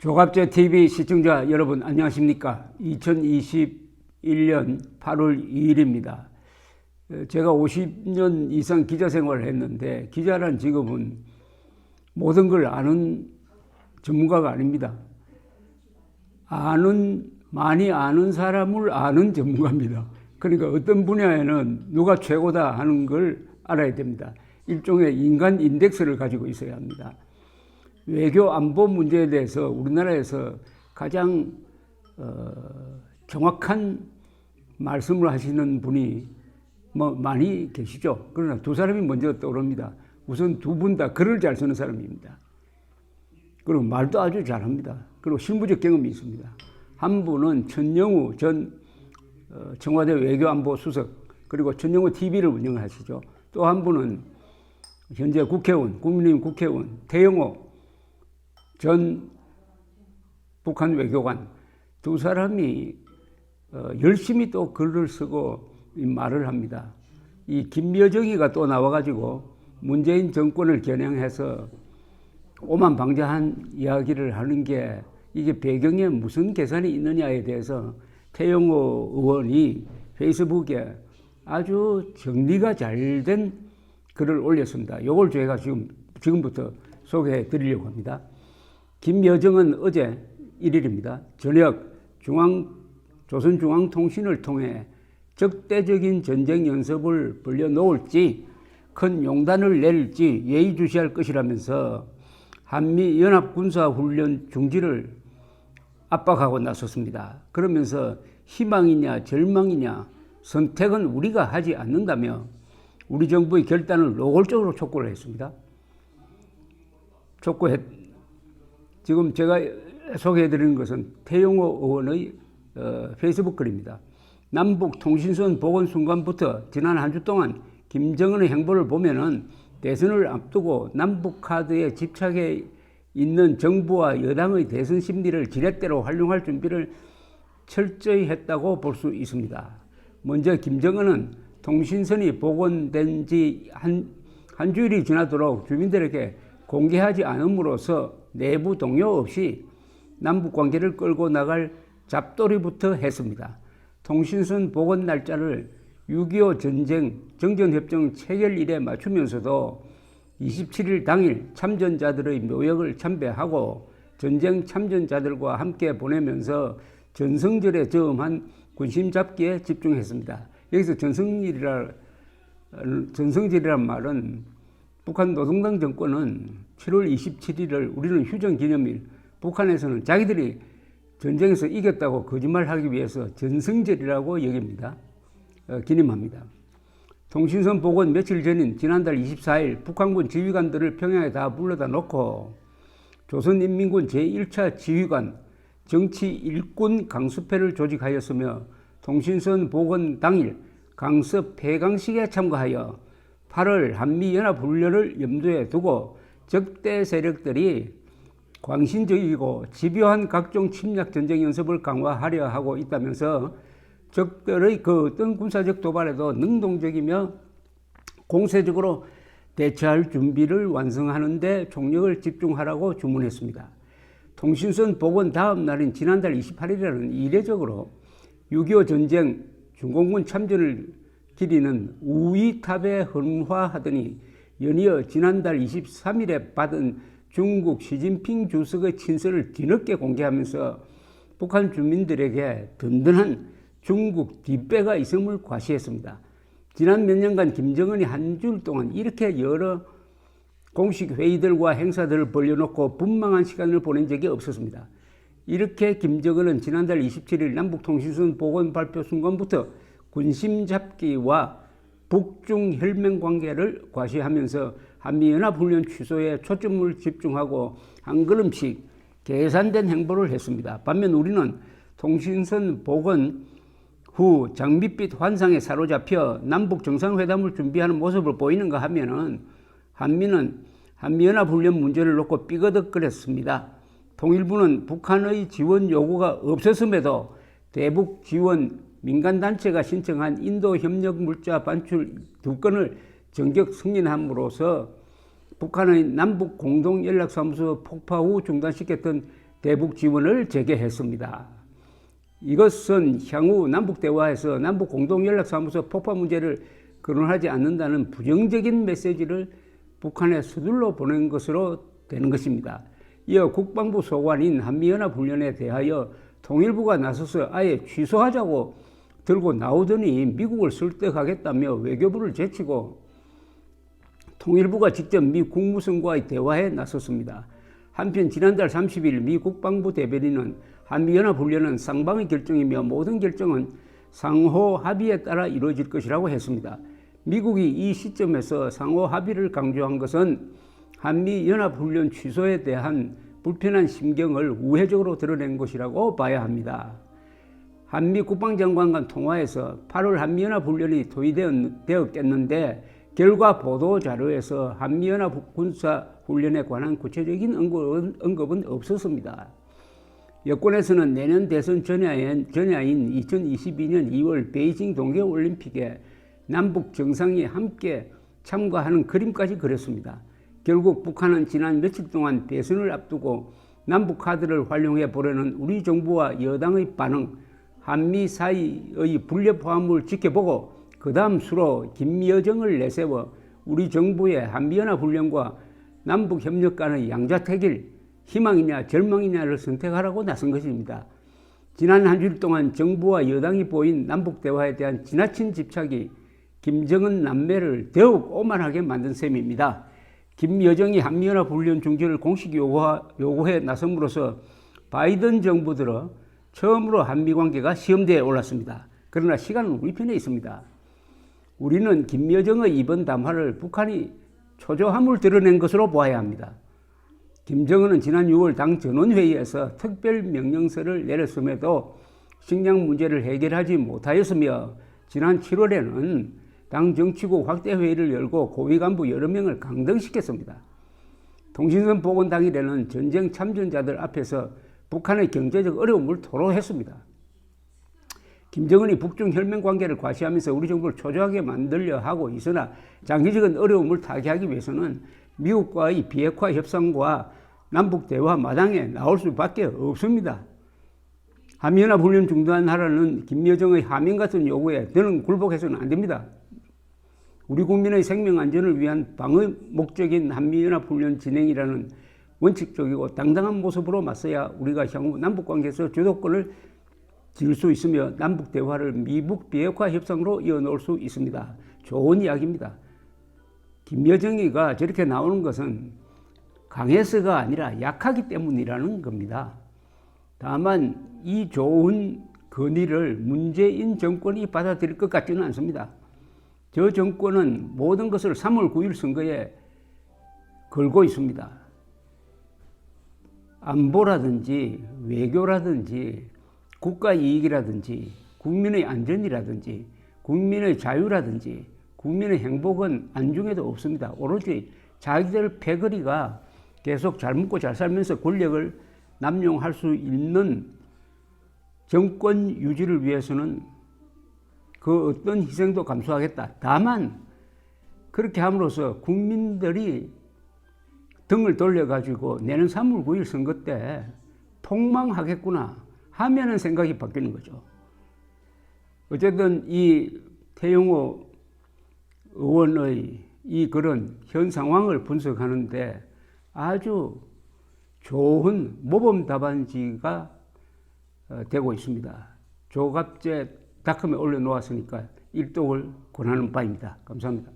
조갑제 TV 시청자 여러분 안녕하십니까? 2021년 8월 2일입니다. 제가 50년 이상 기자 생활을 했는데 기자란 직업은 모든 걸 아는 전문가가 아닙니다. 많이 아는 사람을 아는 전문가입니다. 그러니까 어떤 분야에는 누가 최고다 하는 걸 알아야 됩니다. 일종의 인간 인덱스를 가지고 있어야 합니다. 외교 안보 문제에 대해서 우리나라에서 가장 정확한 말씀을 하시는 분이 많이 계시죠. 그러나 두 사람이 먼저 떠오릅니다. 우선 두 분 다 글을 잘 쓰는 사람입니다. 그리고 말도 아주 잘합니다. 그리고 실무적 경험이 있습니다. 한 분은 천영우 전 청와대 외교안보 수석, 그리고 천영우 TV를 운영하시죠. 또 한 분은 현재 국회의원, 국민의힘 국회의원 태영호 전 북한 외교관, 두 사람이 열심히 또 글을 쓰고 말을 합니다. 이 김여정이가 또 나와가지고 문재인 정권을 겨냥해서 오만방자한 이야기를 하는 게 이게 배경에 무슨 계산이 있느냐에 대해서 태영호 의원이 페이스북에 아주 정리가 잘 된 글을 올렸습니다. 이걸 저희가 지금부터 소개해 드리려고 합니다. 김여정은 어제 1일입니다. 저녁 조선중앙통신을 통해 적대적인 전쟁 연습을 벌려놓을지 큰 용단을 낼지 예의주시할 것이라면서 한미연합군사훈련 중지를 압박하고 나섰습니다. 그러면서 희망이냐 절망이냐 선택은 우리가 하지 않는다며 우리 정부의 결단을 노골적으로 촉구를 했습니다. 지금 제가 소개해드리는 것은 태영호 의원의 페이스북 글입니다. 남북 통신선 복원 순간부터 지난 한 주 동안 김정은의 행보를 보면은 대선을 앞두고 남북 카드에 집착해 있는 정부와 여당의 대선 심리를 지렛대로 활용할 준비를 철저히 했다고 볼 수 있습니다. 먼저 김정은은 통신선이 복원된 지 한 주일이 지나도록 주민들에게 공개하지 않음으로써 내부 동요 없이 남북 관계를 끌고 나갈 잡돌이부터 했습니다. 통신선 복원 날짜를 6.25 전쟁 정전협정 체결일에 맞추면서도 27일 당일 참전자들의 묘역을 참배하고 전쟁 참전자들과 함께 보내면서 전성절에 저음한 군심 잡기에 집중했습니다. 여기서 전성절이란 말은 북한 노동당 정권은 7월 27일을 우리는 휴전 기념일, 북한에서는 자기들이 전쟁에서 이겼다고 거짓말하기 위해서 전성절이라고 여깁니다. 기념합니다. 통신선 복원 며칠 전인 지난달 24일 북한군 지휘관들을 평양에 다 불러다 놓고 조선인민군 제1차 지휘관 정치 일꾼 강습회를 조직하였으며 통신선 복원 당일 강습 폐강식에 참가하여 8월 한미연합훈련을 염두에 두고 적대 세력들이 광신적이고 집요한 각종 침략 전쟁 연습을 강화하려 하고 있다면서 적들의 그 어떤 군사적 도발에도 능동적이며 공세적으로 대처할 준비를 완성하는 데 총력을 집중하라고 주문했습니다. 통신선 복원 다음 날인 지난달 28일에는 이례적으로 6.25 전쟁 중공군 참전을 기리는 우이탑에 헌화하더니 연이어 지난달 23일에 받은 중국 시진핑 주석의 친서를 뒤늦게 공개하면서 북한 주민들에게 든든한 중국 뒷배가 있음을 과시했습니다. 지난 몇 년간 김정은이 한 줄 동안 이렇게 여러 공식 회의들과 행사들을 벌려놓고 분망한 시간을 보낸 적이 없었습니다. 이렇게 김정은은 지난달 27일 남북통신선 복원 발표 순간부터 군심 잡기와 북중 혈맹 관계를 과시하면서 한미연합훈련 취소에 초점을 집중하고 한 걸음씩 계산된 행보를 했습니다. 반면 우리는 통신선 복원 후 장밋빛 환상에 사로잡혀 남북 정상회담을 준비하는 모습을 보이는가 하면은 한미는 한미연합훈련 문제를 놓고 삐거덕거렸습니다. 통일부는 북한의 지원 요구가 없었음에도 대북 지원 민간단체가 신청한 인도 협력 물자 반출 2건을 전격 승인함으로써 북한의 남북 공동연락사무소 폭파 후 중단시켰던 대북 지원을 재개했습니다. 이것은 향후 남북 대화에서 남북 공동연락사무소 폭파 문제를 거론하지 않는다는 부정적인 메시지를 북한에 서둘러 보낸 것으로 되는 것입니다. 이어 국방부 소관인 한미연합훈련에 대하여 통일부가 나서서 아예 취소하자고 들고 나오더니 미국을 설득하겠다며 외교부를 제치고 통일부가 직접 미 국무성과의 대화에 나섰습니다. 한편 지난달 30일 미 국방부 대변인은 한미연합훈련은 쌍방의 결정이며 모든 결정은 상호 합의에 따라 이루어질 것이라고 했습니다. 미국이 이 시점에서 상호 합의를 강조한 것은 한미연합훈련 취소에 대한 불편한 심경을 우회적으로 드러낸 것이라고 봐야 합니다. 한미 국방장관 간 통화에서 8월 한미연합훈련이 도입되었겠는데 결과 보도자료에서 한미연합 군사훈련에 관한 구체적인 언급은 없었습니다. 여권에서는 내년 대선 전야인 2022년 2월 베이징 동계올림픽에 남북 정상이 함께 참가하는 그림까지 그렸습니다. 결국 북한은 지난 며칠 동안 대선을 앞두고 남북 카드를 활용해 보려는 우리 정부와 여당의 반응, 한미 사이의 불협 화음을 지켜보고 그 다음 수로 김여정을 내세워 우리 정부의 한미연합훈련과 남북협력 간의 양자택일, 희망이냐 절망이냐를 선택하라고 나선 것입니다. 지난 한 주일 동안 정부와 여당이 보인 남북대화에 대한 지나친 집착이 김정은 남매를 더욱 오만하게 만든 셈입니다. 김여정이 한미연합훈련 중지를 공식 요구해 나섬으로써 바이든 정부 들어 처음으로 한미관계가 시험대에 올랐습니다. 그러나 시간은 우리 편에 있습니다. 우리는 김여정의 이번 담화를 북한이 초조함을 드러낸 것으로 보아야 합니다. 김정은은 지난 6월 당 전원회의에서 특별명령서를 내렸음에도 식량 문제를 해결하지 못하였으며 지난 7월에는 당 정치국 확대회의를 열고 고위 간부 여러 명을 강등시켰습니다. 통신선 복원 당일에는 전쟁 참전자들 앞에서 북한의 경제적 어려움을 토로했습니다. 김정은이 북중 혈맹 관계를 과시하면서 우리 정부를 초조하게 만들려 하고 있으나 장기적인 어려움을 타개하기 위해서는 미국과의 비핵화 협상과 남북 대화 마당에 나올 수밖에 없습니다. 한미연합훈련 중단하라는 김여정의 하명 같은 요구에 저는 굴복해서는 안 됩니다. 우리 국민의 생명 안전을 위한 방어 목적인 한미연합훈련 진행이라는 원칙적이고 당당한 모습으로 맞서야 우리가 향후 남북관계에서 주도권을 질 수 있으며 남북 대화를 미북 비핵화 협상으로 이어놓을 수 있습니다. 좋은 이야기입니다. 김여정이가 저렇게 나오는 것은 강해서가 아니라 약하기 때문이라는 겁니다. 다만 이 좋은 건의를 문재인 정권이 받아들일 것 같지는 않습니다. 저 정권은 모든 것을 3월 9일 선거에 걸고 있습니다. 안보라든지 외교라든지 국가 이익이라든지 국민의 안전이라든지 국민의 자유라든지 국민의 행복은 안중에도 없습니다. 오로지 자기들 패거리가 계속 잘 먹고 잘 살면서 권력을 남용할 수 있는 정권 유지를 위해서는 그 어떤 희생도 감수하겠다. 다만 그렇게 함으로써 국민들이 등을 돌려가지고 내년 3월 9일 선거 때 폭망하겠구나 하면은 생각이 바뀌는 거죠. 어쨌든 이 태영호 의원의 이 글은 현 상황을 분석하는데 아주 좋은 모범 답안지가 되고 있습니다. 조갑제닷컴에 올려놓았으니까 일독을 권하는 바입니다. 감사합니다.